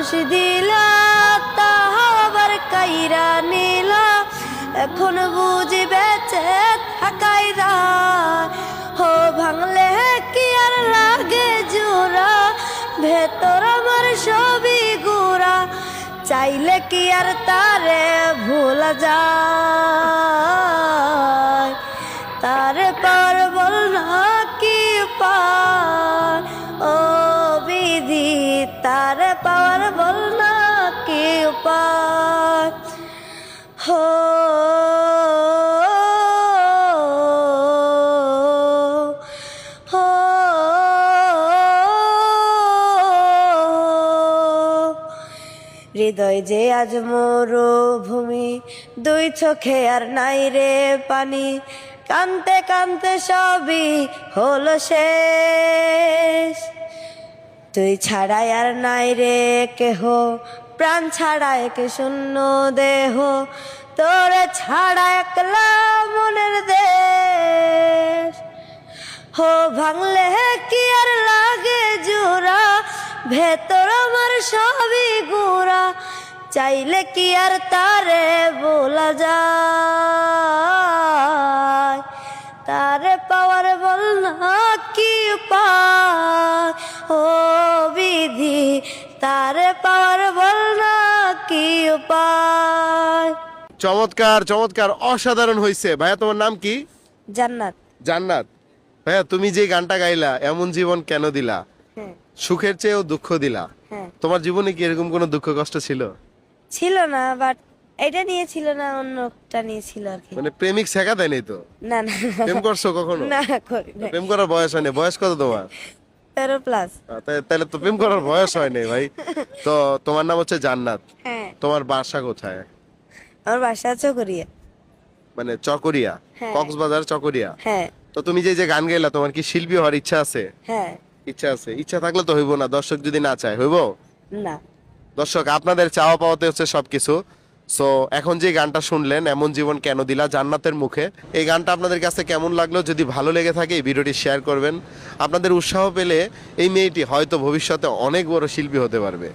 দোষ দিলা তাহাও আবার কাইরা নিলা এখন বুঝি বেঁচে থাকাই দায় হো ভাঙলে কি আর লাগে জোড়া ভেতর আমার সবই গুড়া চাইলে কি আর তারে ভোলা যায় তারে পার বল না কি পার ও বিধি তারে পাওয়ার বল না কি পার হো হৃদয় যে আজ মরুভূমি দুই চোখে আর নাই রে পানি কানতে কানতে সবই হলো শেষ তুই ছাড়াই আর নাই রে কেহ প্রাণ ছাড়া এক শূন্য দেহ তোরে ছাড়া একলা মনের দেশ হো ভাঙলে কি আর লাগে জোড়া ভেতর আমার সবই গুড়া চাইলে কি আর তারে বলা যায় তারে পাওয়ার বল না কি পায় ও বিধি তারে পাওয়ার বল না কি পায়। চমৎকার চমৎকার, অসাধারণ হয়েছে। ভাইয়া তোমার নাম কি? জান্নাত। জান্নাত। ভাইয়া তুমি যে গানটা গাইলা এমন জীবন কেন দিলা, সুখের চেয়েও দুঃখ দিলা, তোমার জীবনে কি এরকম কোনো দুঃখ কষ্ট ছিল? ছিল না, বাট এটা নিয়ে ছিল না, অন্যটা নিয়ে ছিল আর কি। মানে প্রেমিক শেখা দেয়নি তো? না না। প্রেম করছো কখনো? না করি না। প্রেম করার বয়স হয়নি। বয়স কত তোমার? 13+। তাহলে তো প্রেম করার বয়স হয়নি ভাই। তো তোমার নাম হচ্ছে জান্নাত। হ্যাঁ। তোমার বাসা কোথায়? আমার বাসা চকরিয়া। মানে চকরিয়া? কক্সবাজার চকরিয়া? হ্যাঁ। তো তুমি যে গান গাইলা, তোমার কি শিল্পী হওয়ার ইচ্ছা আছে? হ্যাঁ ইচ্ছা আছে। ইচ্ছা থাকলে তো হইব না, দর্শক যদি না চায় হইব না। দর্শক আপনাদের চাওয়া পাওয়াতে হচ্ছে সবকিছু। সো এখন যে গানটা শুনলেন, এমন জীবন কেন দিলা, জান্নাতের মুখে, এই গানটা আপনাদের কাছে কেমন লাগলো? যদি ভালো লেগে থাকে এই ভিডিওটি শেয়ার করবেন। আপনাদের উৎসাহ পেলে এই মেয়েটি হয়তো ভবিষ্যতে অনেক বড় শিল্পী হতে পারবে।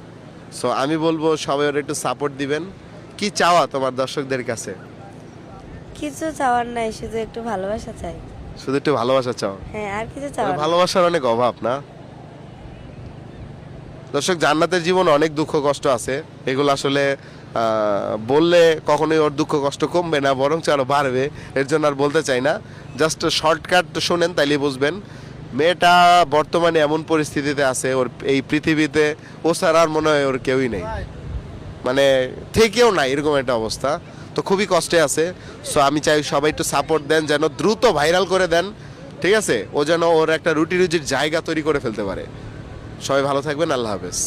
সো আমি বলবো সবাই ওর একটু সাপোর্ট দিবেন। কি চাওয়া তোমার দর্শকদের কাছে? কিছু চাওয়ার নাই, শুধু একটু ভালোবাসা চাই। শুধু একটু ভালোবাসা চাও? হ্যাঁ, আর কিছু চাওয়ার নাই। ভালোবাসার অনেক অভাব না দর্শক? জান্নাতের জীবনে অনেক দুঃখ কষ্ট আছে, এগুলো আসলে বললে কখনোই ওর দুঃখ কষ্ট কমবে না, বরং আরো বাড়বে। এর জন্য আর বলতে চাই না, জাস্ট শর্টকাট শোনেন তাইলে বুঝবেন। মেয়েটা বর্তমানে এমন পরিস্থিতিতে আছে, ওর এই পৃথিবীতে ও ছাড়া আর মনে হয় ওর কেউই নেই, মানে থেকেও নাই, এরকম একটা অবস্থা। তো খুবই কষ্টে আছে। সো আমি চাই সবাই একটু সাপোর্ট দেন, যেন দ্রুত ভাইরাল করে দেন, ঠিক আছে? ও যেন ওর একটা রুটি রুজির জায়গা তৈরি করে ফেলতে পারে। সবাই ভালো থাকবেন, আল্লাহ হাফেজ।